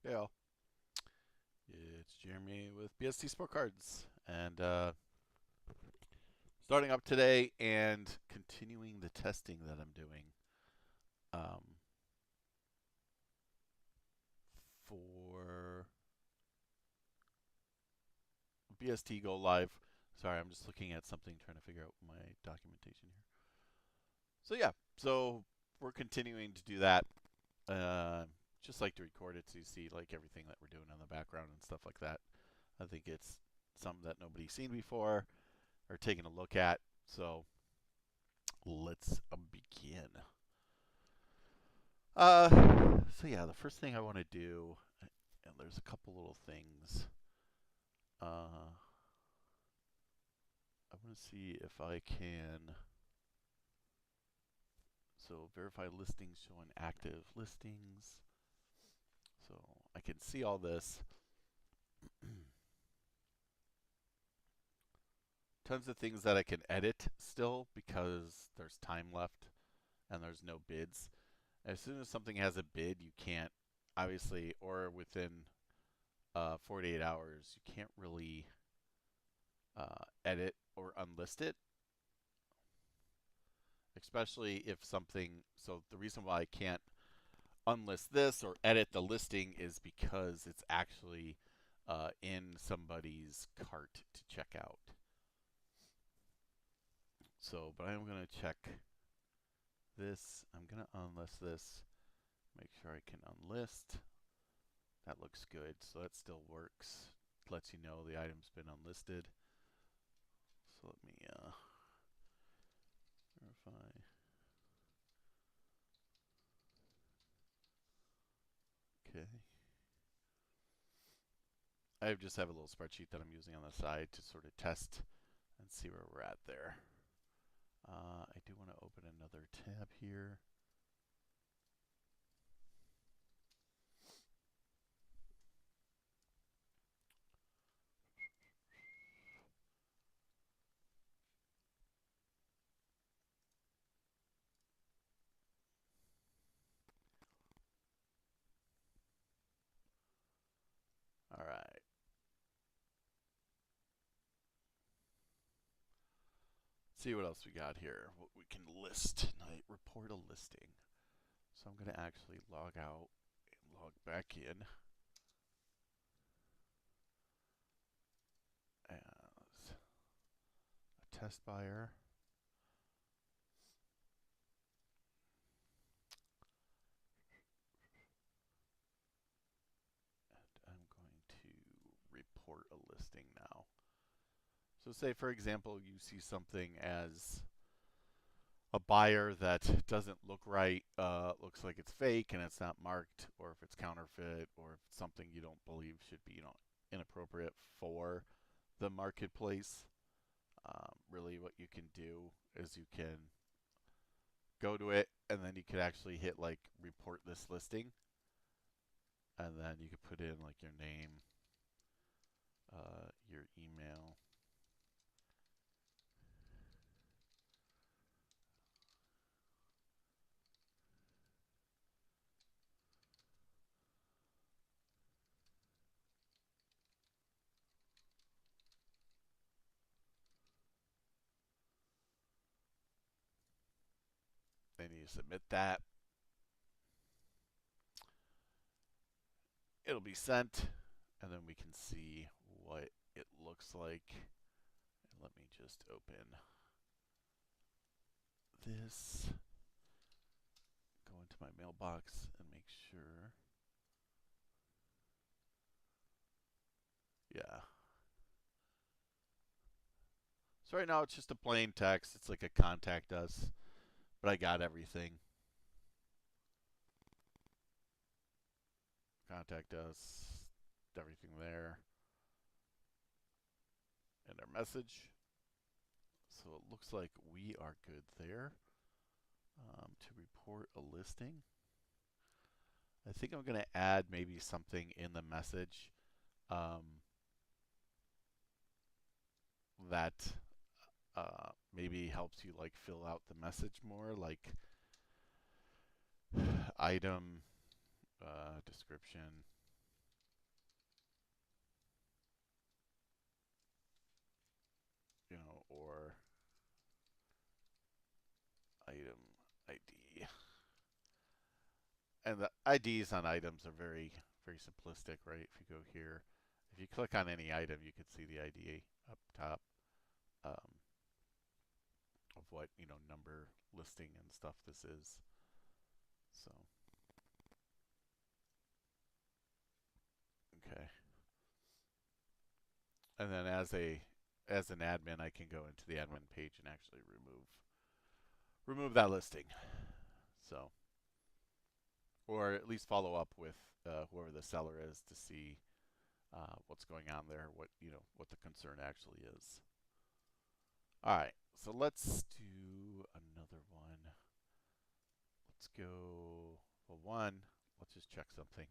Hey all, it's Jeremy with BST Sport Cards, and starting up today and continuing the testing that I'm doing um, for BST Go Live. Sorry, I'm just looking at something, trying to figure out my documentation here. So yeah, so we're continuing to do that. Uh, just like to record it so you see like everything that we're doing in the background and stuff like that. I think it's something that nobody's seen before or taken a look at. So let's begin. So yeah, the first thing I want to do, and there's a couple little things. I want to see if I can. So verify listings showing active listings. So I can see all this. Tons of things that I can edit still because there's time left and there's no bids. As soon as something has a bid, you can't, obviously, or within 48 hours, you can't really edit or unlist it, especially if something. So the reason why I can't unlist this or edit the listing is because it's actually in somebody's cart to check out. So, but I'm going to check this. I'm going to unlist this, make sure I can unlist. That looks good, so that still works. It lets you know the item's been unlisted. So let me verify. Okay. I just have a little spreadsheet that I'm using on the side to sort of test and see where we're at there. I do want to open another tab here. All right. See what else we got here. What we can list tonight. Report a listing. So I'm going to actually log out and log back in as a test buyer. And I'm going to report a listing now. So say, for example, you see something as a buyer that doesn't look right, looks like it's fake and it's not marked, or if it's counterfeit, or if it's something you don't believe should be, inappropriate for the marketplace. Really, what you can do is you can go to it, and then you could actually hit like report this listing, and then you could put in like your name, your email. Then you submit that. It'll be sent, and then we can see what it looks like. And let me just open this, go into my mailbox and make sure. Yeah. So right now it's just a plain text. It's like a contact us, but I got everything. Contact us, everything there, and our message. So it looks like we are good there. To report a listing, I think I'm going to add maybe something in the message um, that maybe helps you like fill out the message more, like item description. item ID. And the IDs on items are very, very simplistic, right? If you go here, if you click on any item, you can see the ID up top of what, number, listing, and stuff this is. So, okay. And then as an admin, I can go into the admin page and actually remove that listing. So, or at least follow up with whoever the seller is to see what's going on there, what the concern actually is. All right, so let's do another one. Let's go. Well, let's just check something.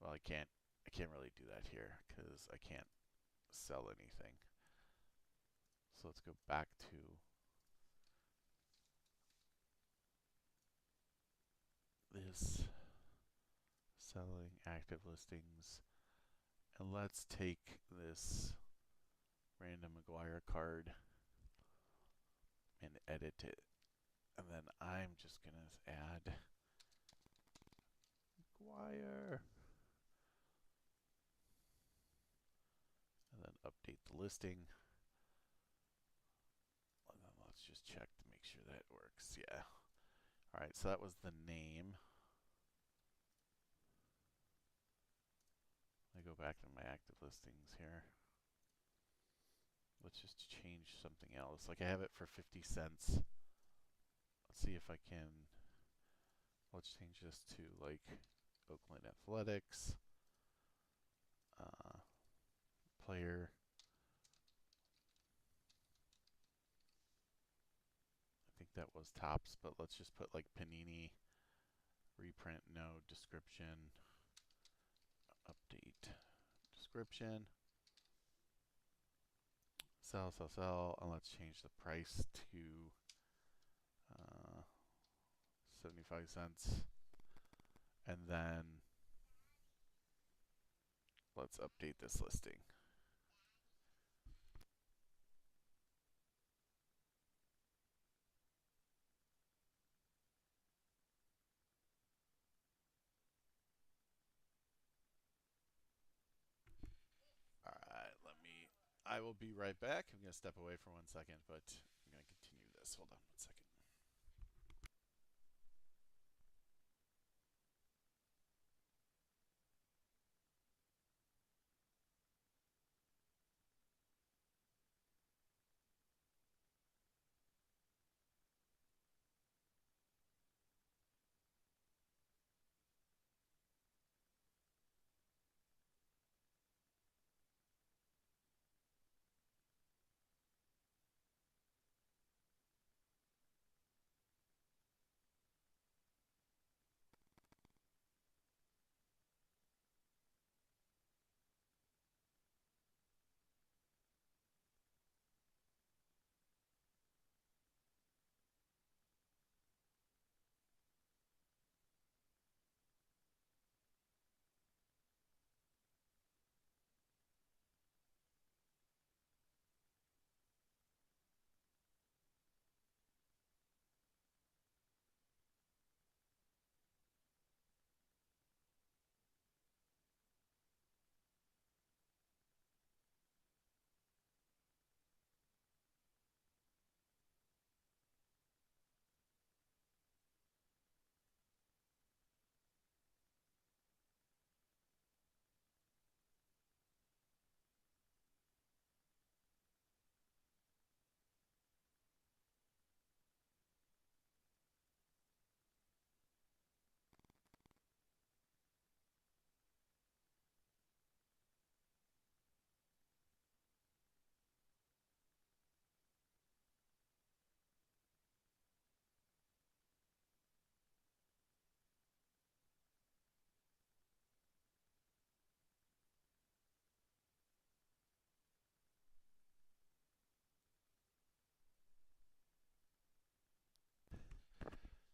Well, I can't really do that here because I can't sell anything. So let's go back to this selling active listings, and let's take this random McGuire card and edit it. And then I'm just gonna add McGuire and then update the listing. And then let's just check to make sure that works. Yeah. All right, so that was the name. I go back to my active listings here. Let's just change something else. Like I have it for 50 cents. Let's see if I can. Let's change this to like Oakland Athletics. Player. I think that was Topps, but let's just put like Panini. Reprint, no. Description. Update. Description. Sell, sell, sell. And let's change the price to 75 cents. And then let's update this listing. All right, I will be right back. I'm going to step away for 1 second, but I'm going to continue this. Hold on 1 second.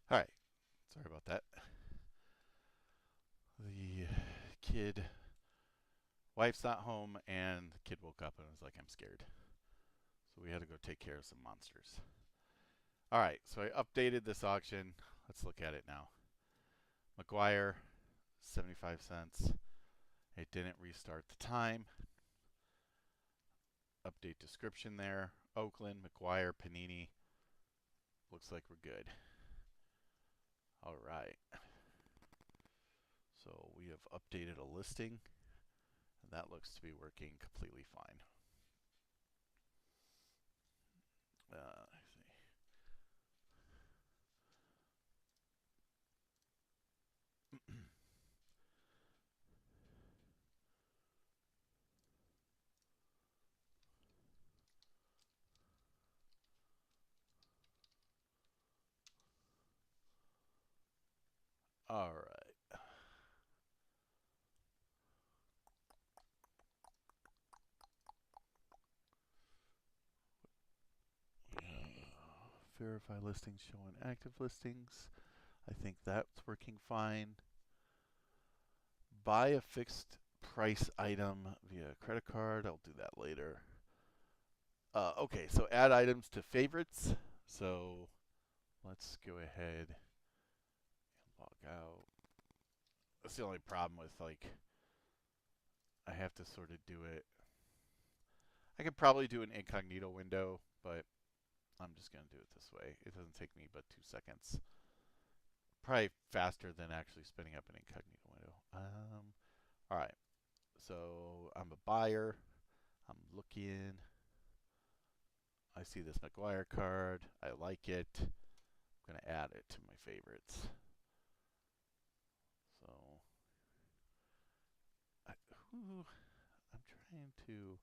All right. Sorry about that. The wife's not home, and the kid woke up and was like, I'm scared. So we had to go take care of some monsters. All right, so I updated this auction. Let's look at it now. McGuire, 75 cents. It didn't restart the time. Update description there. Oakland, McGuire, Panini. Looks like we're good. All right. So we have updated a listing, and that looks to be working completely fine. I see. All right. Verify listings showing active listings. I think that's working fine. Buy a fixed price item via credit card. I'll do that later. Okay, so add items to favorites. So let's go ahead and log out. That's the only problem with like I have to sort of do it. I could probably do an incognito window, but I'm just going to do it this way. It doesn't take me but 2 seconds. Probably faster than actually spinning up an incognito window. All right. So I'm a buyer. I'm looking. I see this McGuire card. I like it. I'm going to add it to my favorites. So I'm trying to.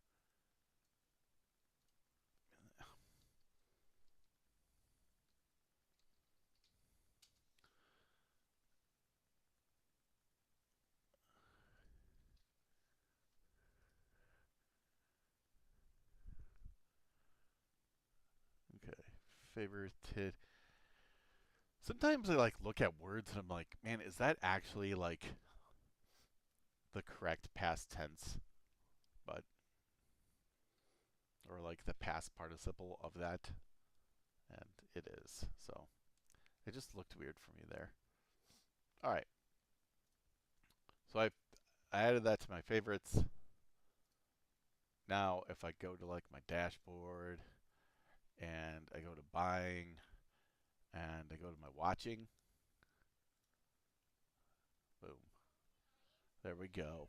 Okay. Favorited. Sometimes I like look at words and I'm like, man, is that actually like the correct past tense? But or like the past participle of that, and it is. So it just looked weird for me there. All right. So I added that to my favorites. Now if I go to like my dashboard and I go to buying and I go to my watching, boom. There we go.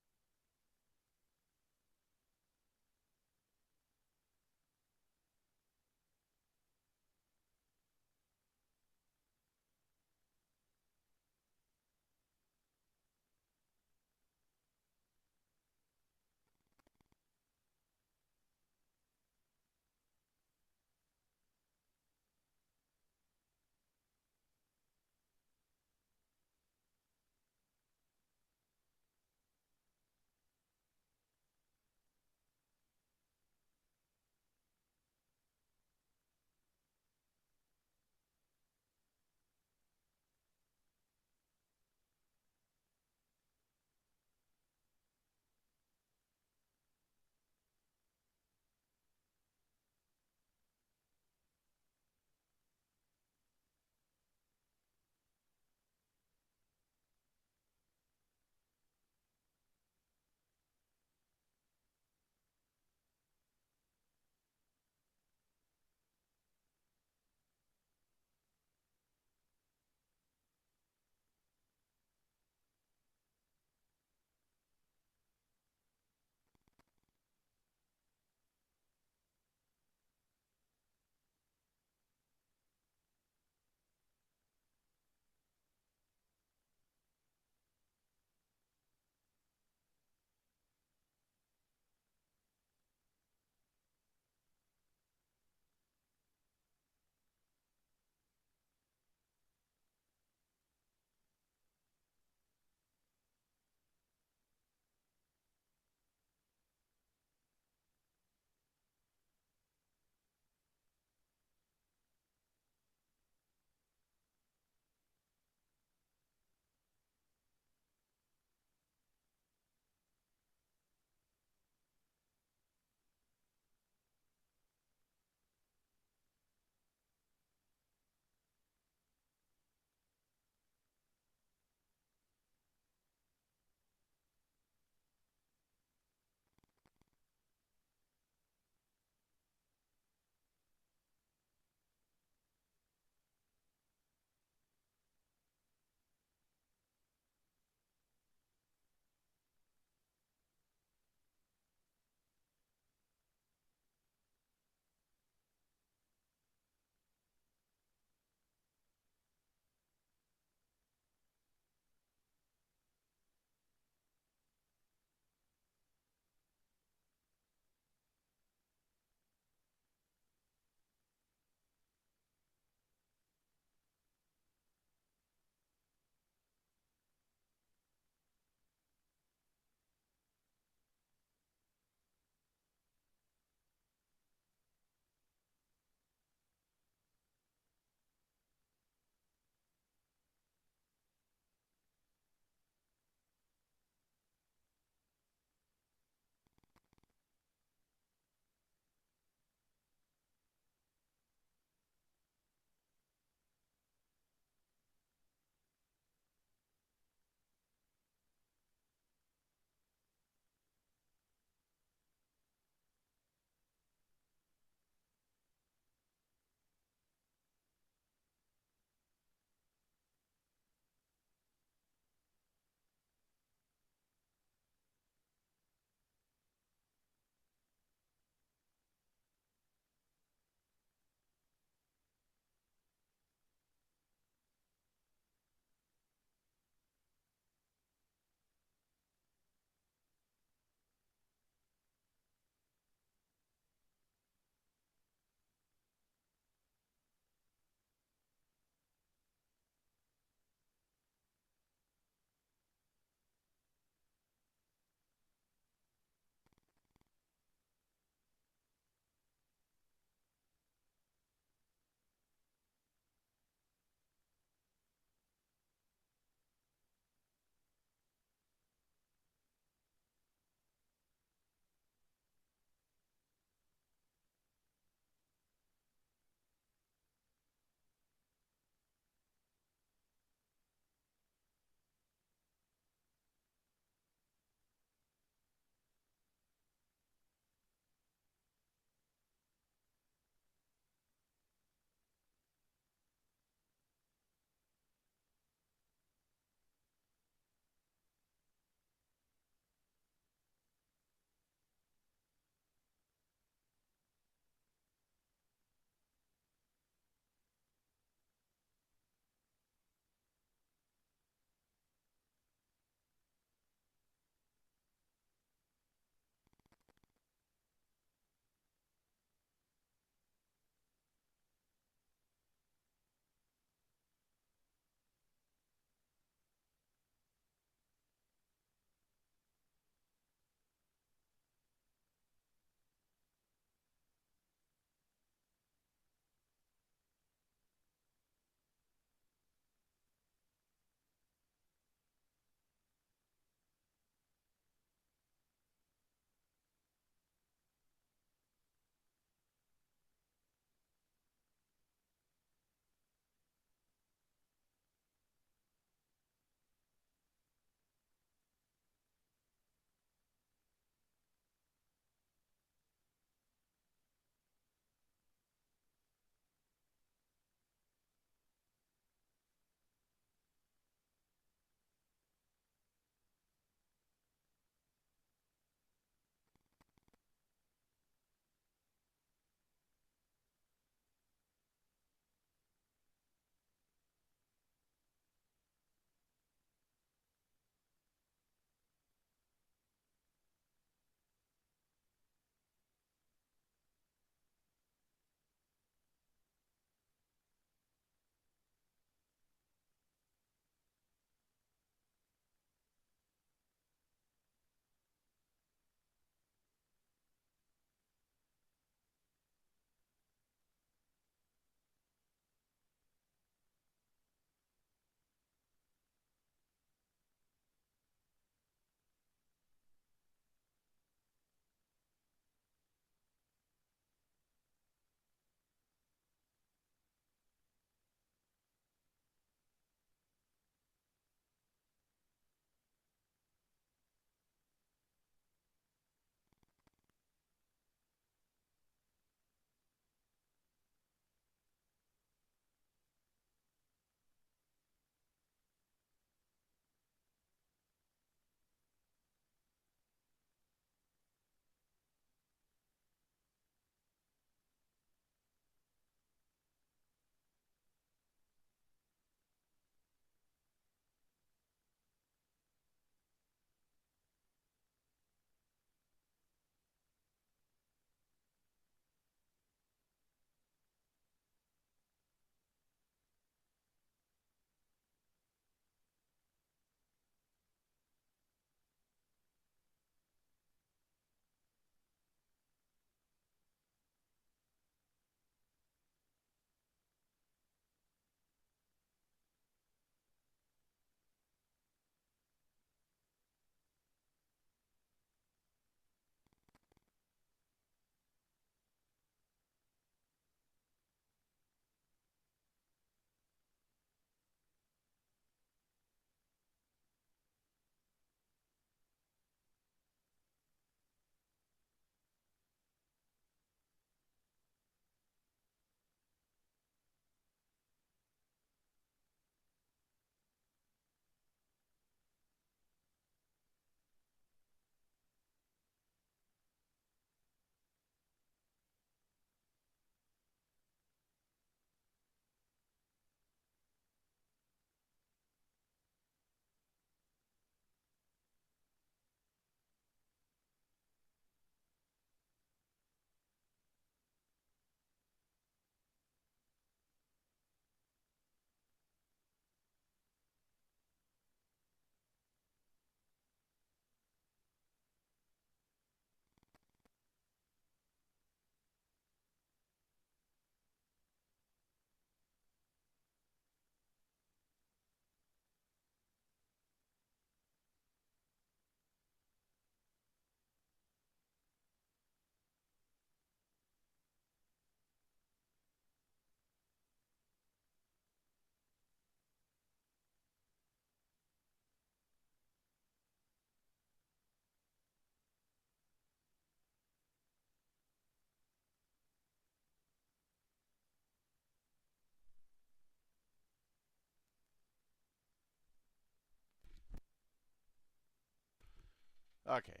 Okay.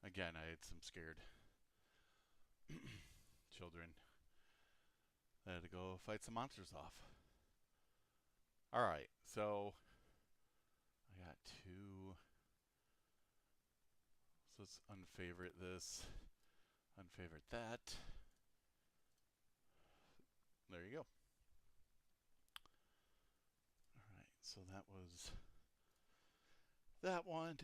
Again, I had some scared children. I had to go fight some monsters off. Alright, so I got two. So let's unfavorite this, unfavorite that. There you go. Alright, so that was that one.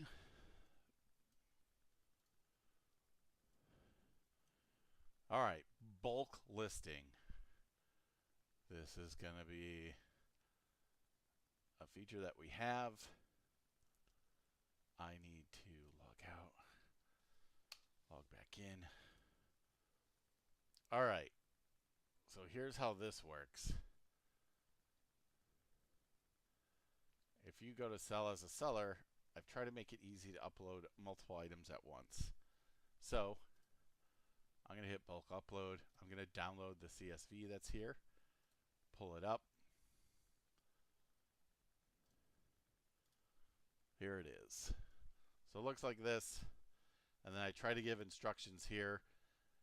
Alright, bulk listing. This is going to be a feature that we have. I need to log out, log back in. Alright, so here's how this works. If you go to sell as a seller, I've tried to make it easy to upload multiple items at once. So I'm going to hit bulk upload. I'm going to download the CSV that's here, pull it up. Here it is. So it looks like this. And then I try to give instructions here.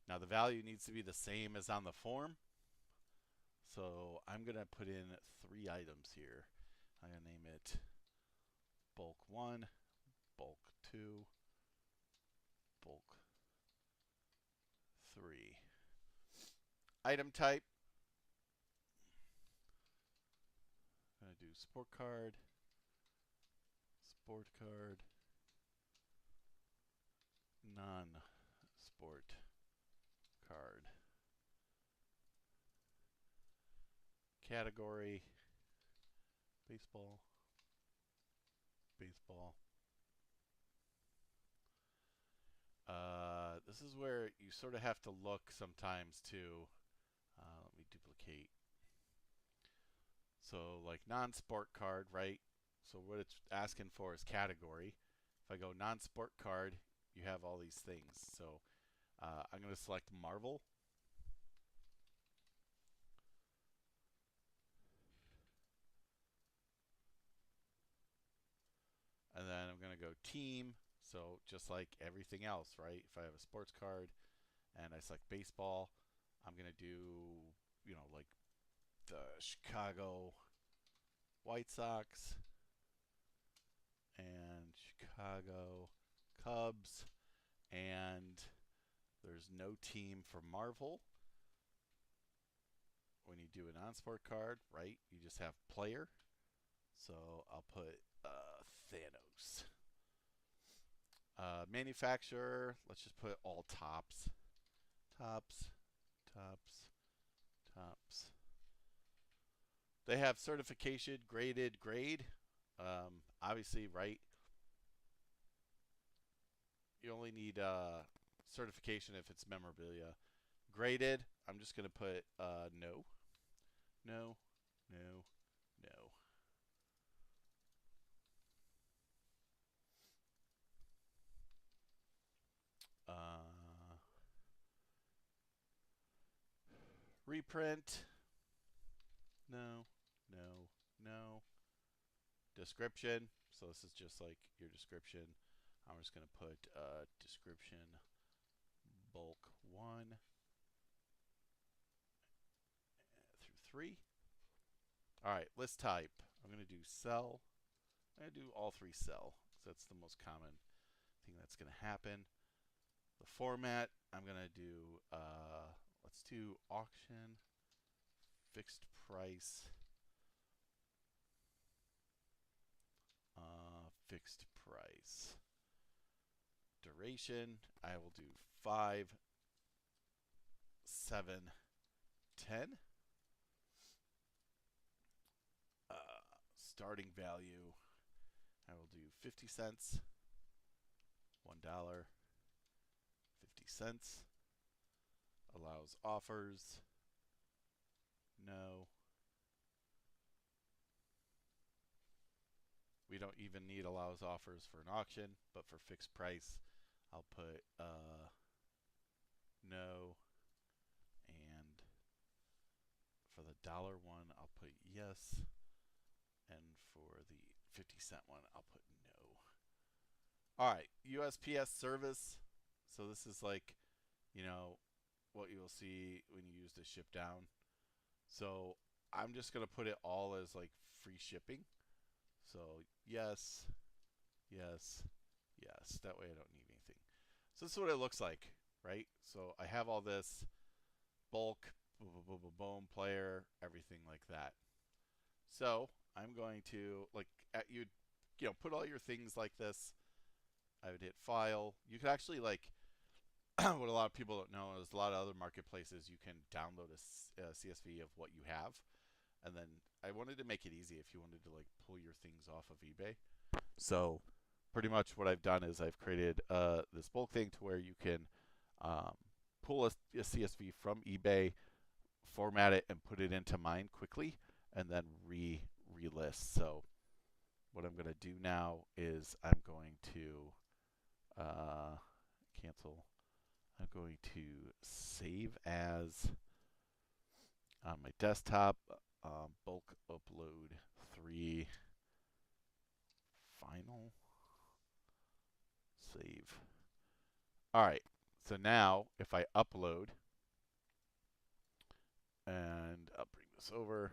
Now the value needs to be the same as on the form. So I'm going to put in 3 items here. I'm going to name it bulk 1, bulk 2, bulk 3. Item type. I'm going to do sport card, non-sport card. Category, baseball. This is where you sort of have to look sometimes too. Let me duplicate. So like non-sport card, right? So what it's asking for is category. If I go non-sport card, you have all these things. So I'm going to select Marvel. And then I'm going to go team. So just like everything else, right? If I have a sports card and I select baseball, I'm going to do, like the Chicago White Sox and Chicago Cubs. And there's no team for Marvel. When you do a non-sport card, right, you just have player. So I'll put Thanos. Manufacturer, let's just put all tops. Tops. They have certification, graded, grade. Obviously, right? You only need certification if it's memorabilia. Graded, I'm just going to put no. No. Reprint. No. Description. So this is just like your description. I'm just going to put description bulk 1 through 3. All right, list type. I'm going to do sell. I'm going to do all 3 sell because that's the most common thing that's going to happen. The format, I'm going to do, let's do auction, fixed price, fixed price. Duration, I will do 5, 7, 10. Starting value, I will do 50 cents, $1, 50 cents. Allows offers, no. We don't even need allows offers for an auction, but for fixed price, I'll put no. And for the $1 one, I'll put yes. And for the 50-cent one, I'll put no. All right, USPS service. So this is like, you know, what you'll see when you use the ship down. So I'm just gonna put it all as like free shipping. So yes, yes, yes. That way I don't need anything. So this is what it looks like, right? So I have all this bulk, boom, boom, boom, boom, boom, player, everything like that. So I'm going to like you know, put all your things like this. I would hit file. You could actually like what a lot of people don't know is a lot of other marketplaces you can download a CSV of what you have, and then I wanted to make it easy if you wanted to like pull your things off of eBay. So pretty much what I've done is I've created this bulk thing to where you can um, pull a CSV from eBay, format it, and put it into mine quickly, and then relist. So what I'm going to do now is I'm going to cancel. I'm going to save as on my desktop, bulk upload 3 final save. All right. So now if I upload and I'll bring this over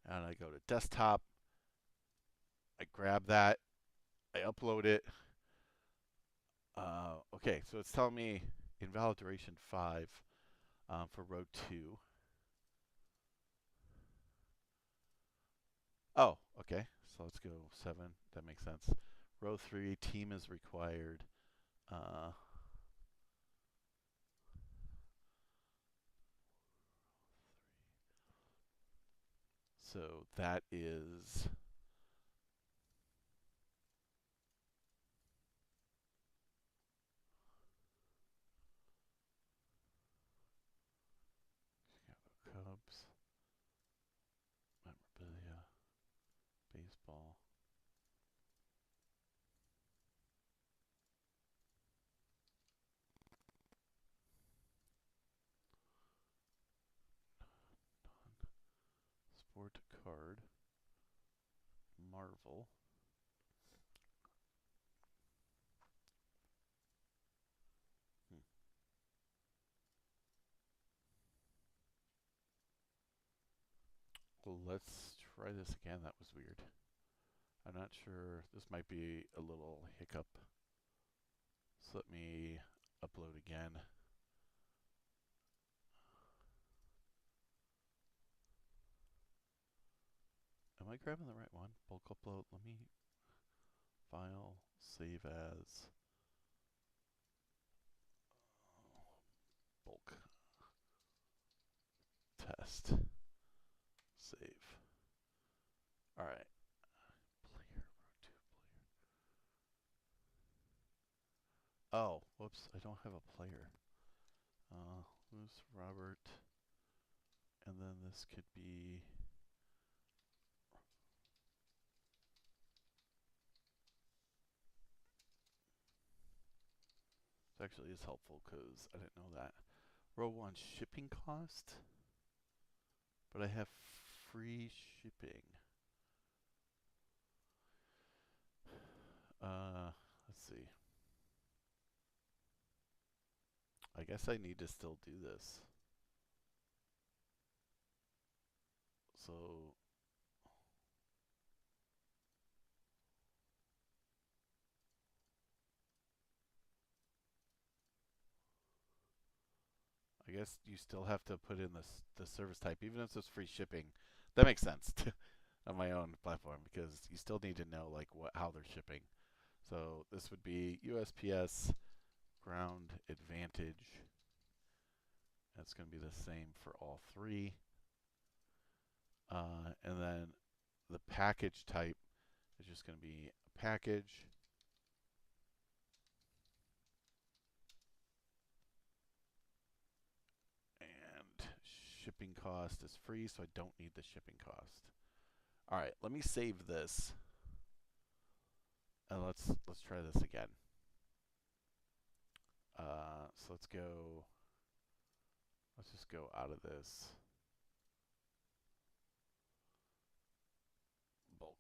and I go to desktop, I grab that, I upload it. Okay, so it's telling me invalid duration 5 for row 2. Oh, okay. So let's go 7. That makes sense. Row 3, team is required. Uh, so that is Cubs, memorabilia, baseball. Sport card, Marvel. Hmm. Well, let's try this again. That was weird. I'm not sure. This might be a little hiccup. So let me upload again. Am I grabbing the right one? Bulk upload. Let me file, save as bulk test. Save. All right. Player, row 2 player. Oh, whoops. I don't have a player. Who's Robert? And then this could be. It actually is helpful because I didn't know that. Row 1 shipping cost, but I have free shipping. Let's see. I guess I need to still do this. So I guess you still have to put in the service type, even if it's free shipping. That makes sense on my own platform because you still need to know like how they're shipping. So this would be USPS Ground Advantage. That's going to be the same for all 3. And then the package type is just going to be a package. And shipping cost is free, so I don't need the shipping cost. All right, let me save this. And let's try this again. So let's go. Let's just go out of this. Bulk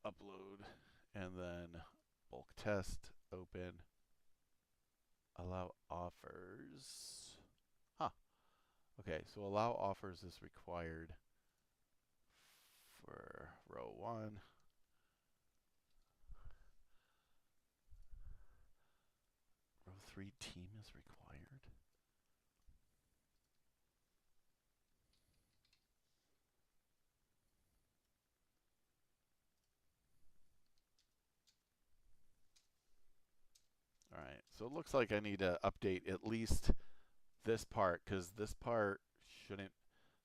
upload, and then bulk test. open. Allow offers. Huh. Okay, so allow offers is required for row 1. Row 3 team is required. All right, so it looks like I need to update at least this part, because this part shouldn't,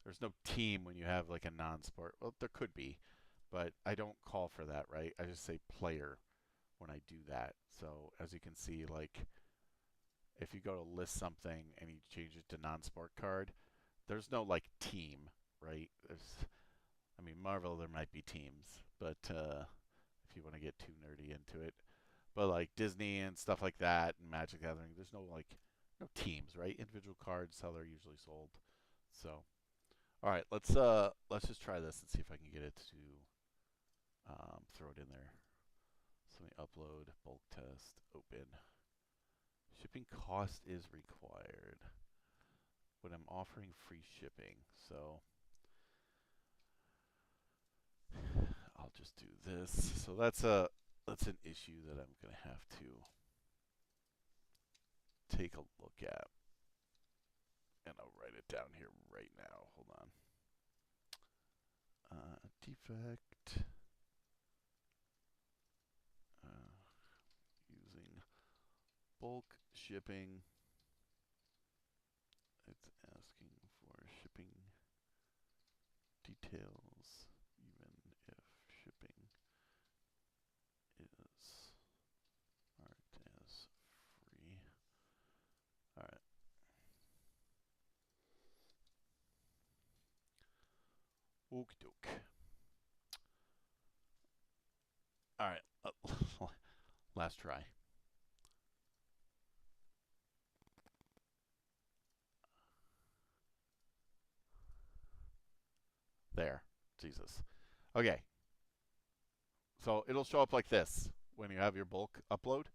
there's no team when you have like a non-sport. Well, there could be, but I don't call for that, right? I just say player when I do that. So as you can see, like if you go to list something and you change it to non-sport card, there's no like team, right? I mean, Marvel, there might be teams, but if you want to get too nerdy into it, but like Disney and stuff like that, and Magic Gathering, there's no like no teams, right? Individual cards, how they're usually sold. So, all right, let's just try this and see if I can get it to throw it in there. So let me upload bulk test open. Shipping cost is required, but I'm offering free shipping, so I'll just do this. So that's an issue that I'm gonna have to take a look at, and I'll write it down here right now. Hold on. Defect using bulk shipping. It's asking for shipping details, even if shipping is marked as free. All right. Okie doke. All right. Last try. There. Jesus. Okay. So it'll show up like this when you have your bulk upload.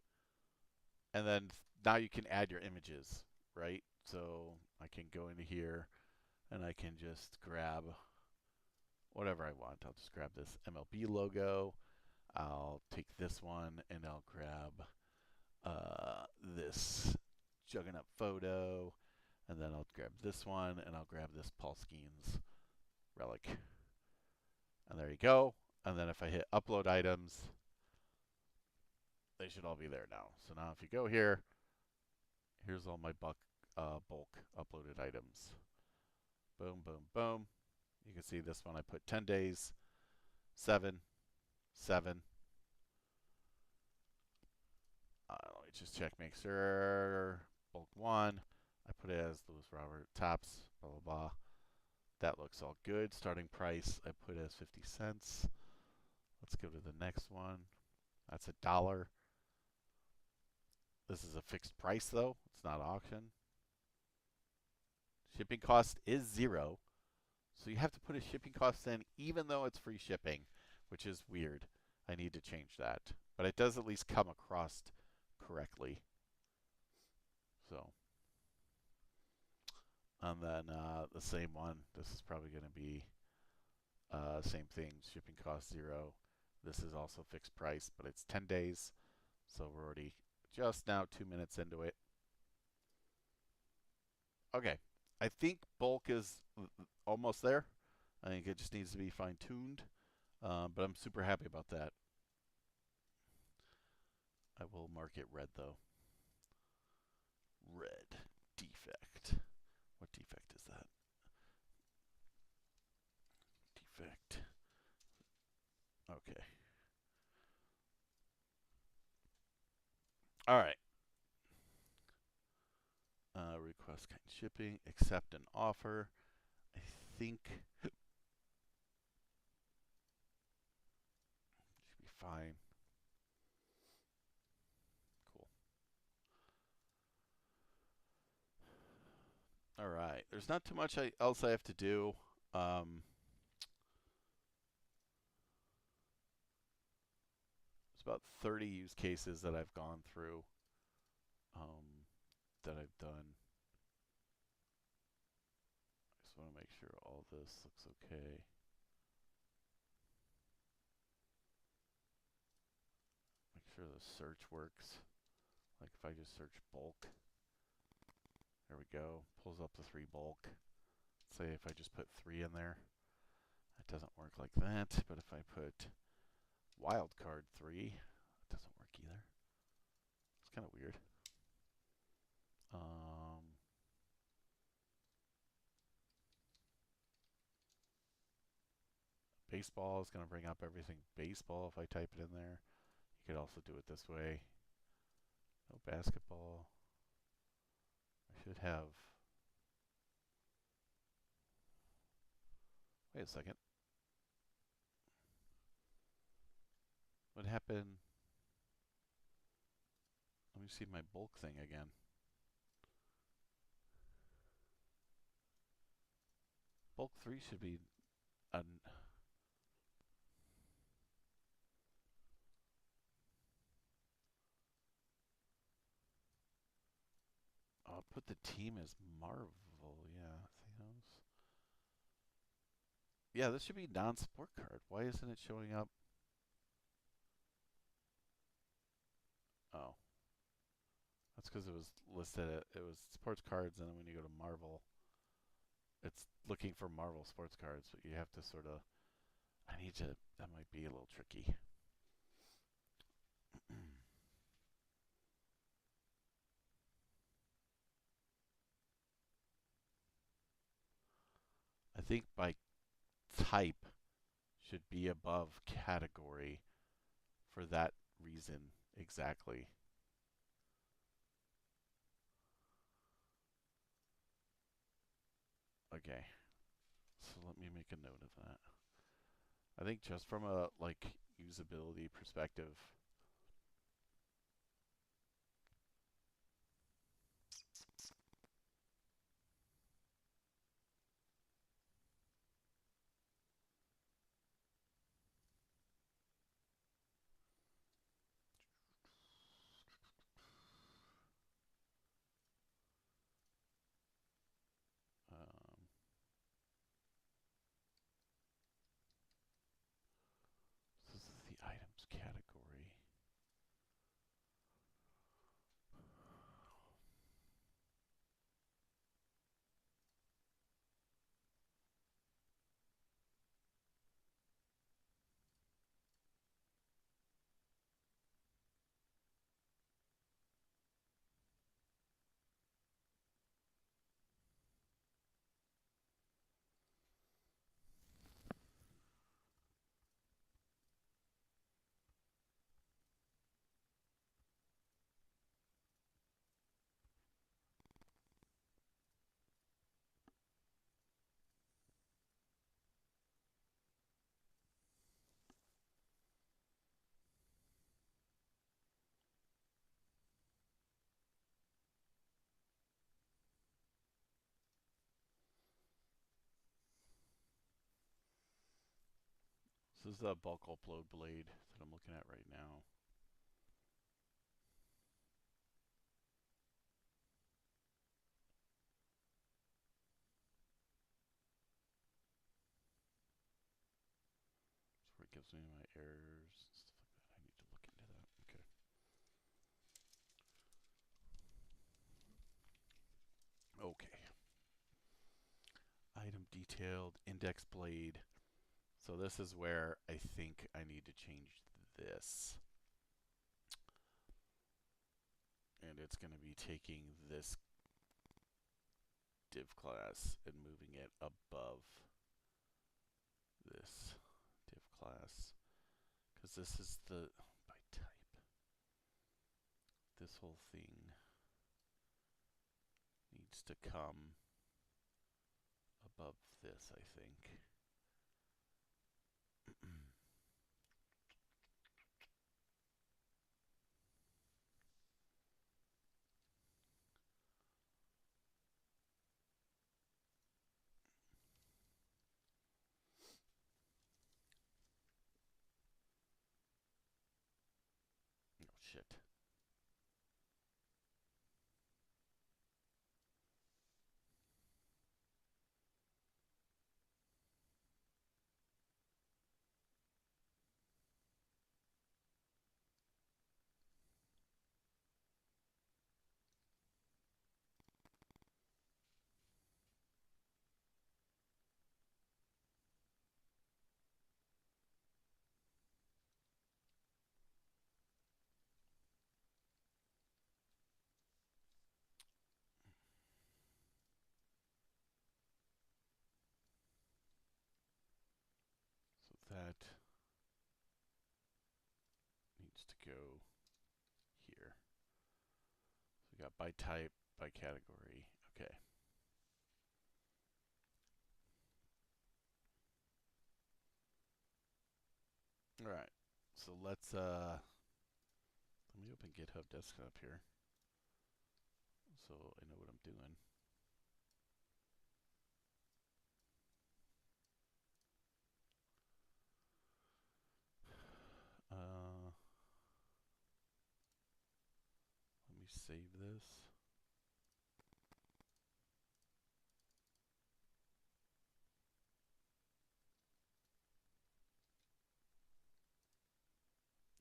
And then now you can add your images, right? So I can go into here and I can just grab whatever I want. I'll just grab this MLB logo. I'll take this one and I'll grab this Juggernaut photo. And then I'll grab this one and I'll grab this Paul Skeens relic. And there you go. And then if I hit upload items, they should all be there now. So now if you go here, here's all my bulk uploaded items. Boom, boom, boom. You can see this one I put 10 days, 7, 7. Let me just check, make sure. Bulk 1, I put it as Louis Robert Tops, blah, blah, blah. That looks all good. Starting price, I put as 50 cents. Let's go to the next one. That's $1. This is a fixed price, though. It's not auction. Shipping cost is 0. So you have to put a shipping cost in even though it's free shipping, which is weird. I need to change that. But it does at least come across correctly. So, and then the same one. This is probably going to be same thing. Shipping cost 0. This is also fixed price, but it's 10 days. So we're already just now 2 minutes into it. Okay. I think bulk is almost there. I think it just needs to be fine-tuned. But I'm super happy about that. I will mark it red, though. Red defect. What defect is that? Defect. Okay. All right. Request kind shipping. Accept an offer. I think should be fine. Cool. All right. There's not too much else I have to do. It's about 30 use cases that I've gone through, that I've done. I just want to make sure all this looks okay. Make sure the search works. Like if I just search bulk, there we go, pulls up the 3 bulk. Say if I just put 3 in there, it doesn't work like that. But if I put wildcard 3, it doesn't work either. It's kind of weird. Baseball is going to bring up everything baseball if I type it in there. You could also do it this way. No basketball. I should have. Wait a second. What happened? Let me see my bulk thing again. Bulk 3 should be an. I'll put the team as Marvel. Yeah, Thanos. Yeah, this should be non-sport card. Why isn't it showing up? Oh, that's because it was listed. It was sports cards, and then when you go to Marvel, it's looking for Marvel sports cards. But you have to sort of. I need to. That might be a little tricky. I think by type should be above category for that reason exactly. Okay, so let me make a note of that. I think just from a like usability perspective, um, this is the items category. This is the bulk upload blade that I'm looking at right now. That's where it gives me my errors and stuff like that. I need to look into that. Okay. Okay. Item detailed, index blade. So this is where I think I need to change this. And it's going to be taking this div class and moving it above this div class. Because this is the, by type, this whole thing needs to come above this, I think. Shit. So that needs to go here. So we got by type, by category. Okay. All right. So let's let me open GitHub Desktop here, so I know what I'm doing. Let me save this.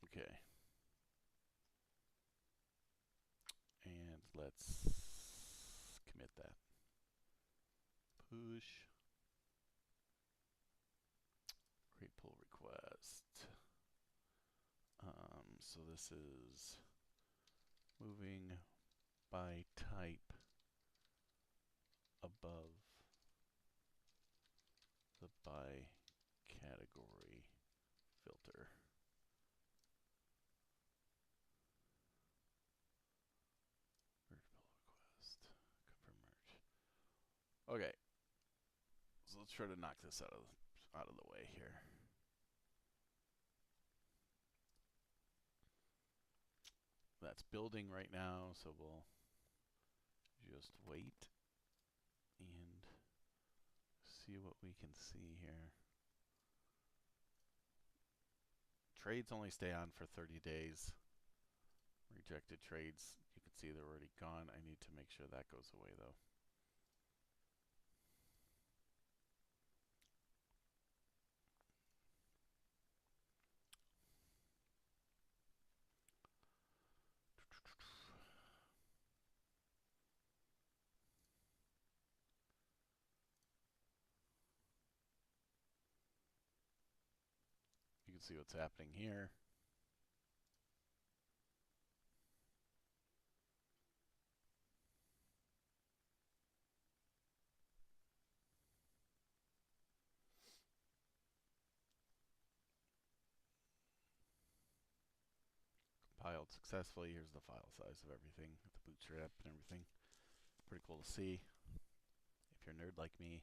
Okay. And let's commit that. Push. Create pull request. So this is moving by type above the by category filter. Merge pull request. Confirm merge. Okay. So let's try to knock this out of the way here. That's building right now, so we'll just wait and see what we can see here. Trades only stay on for 30 days. Rejected trades, you can see they're already gone. I need to make sure that goes away though. You can see what's happening here. Compiled successfully. Here's the file size of everything, with the bootstrap and everything. Pretty cool to see if you're a nerd like me.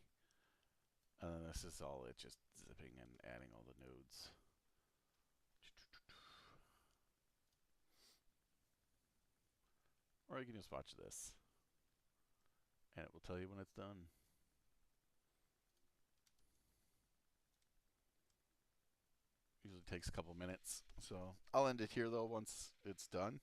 This is all it, just zipping and adding all the nodes. Or you can just watch this, and it will tell you when it's done. Usually takes a couple minutes, so I'll end it here though once it's done.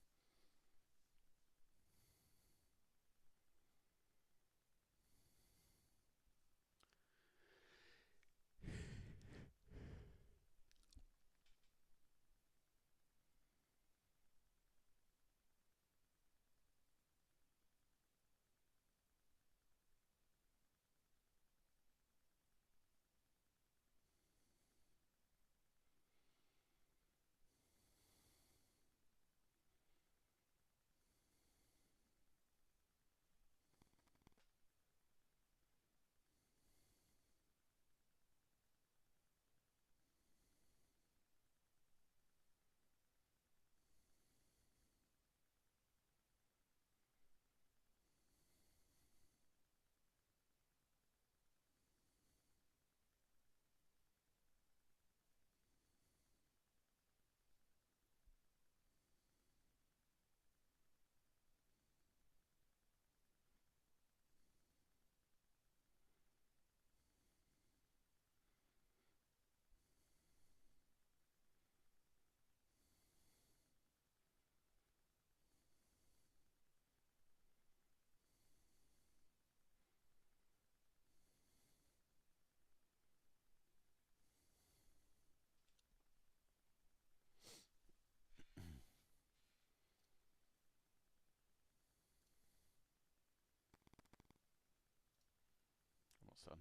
almost done.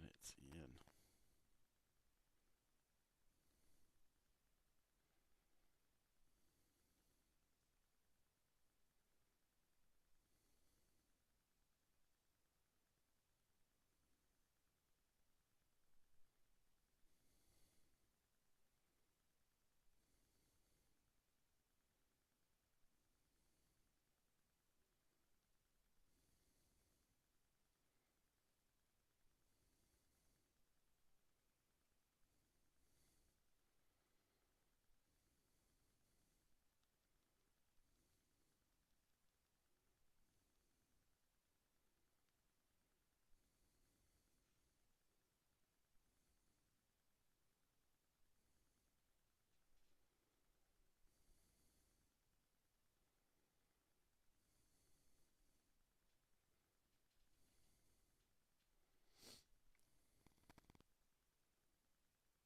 Minutes in.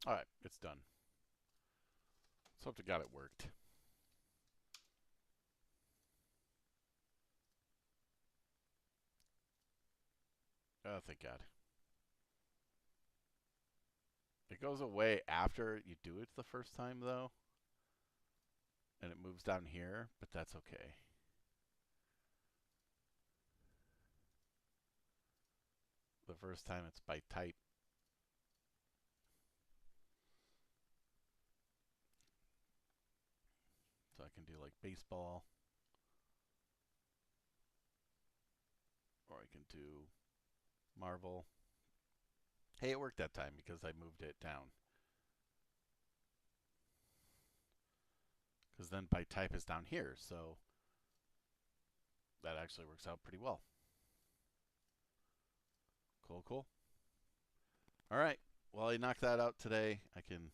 All right, it's done. Let's hope to God it worked. Oh, thank God. It goes away after you do it the first time, though. And it moves down here, but that's okay. The first time it's by type. So I can do like baseball. Or I can do Marvel. Hey, it worked that time because I moved it down. Because then by type is down here, so that actually works out pretty well. Cool, cool. All right. Well, I knocked that out today. I can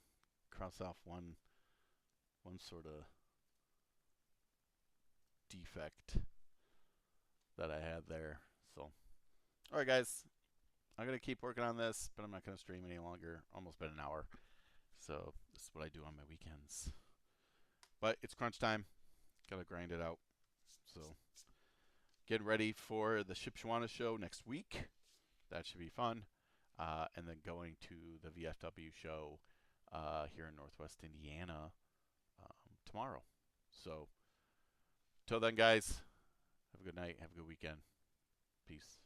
cross off one sort of defect that I had there. So, all right, guys. I'm gonna keep working on this, but I'm not gonna stream any longer. Almost been an hour. So this is what I do on my weekends. But it's crunch time. Gotta grind it out. So getting ready for the Shipshawana show next week. That should be fun. And then going to the VFW show here in Northwest Indiana tomorrow. So till then, guys, have a good night. Have a good weekend. Peace.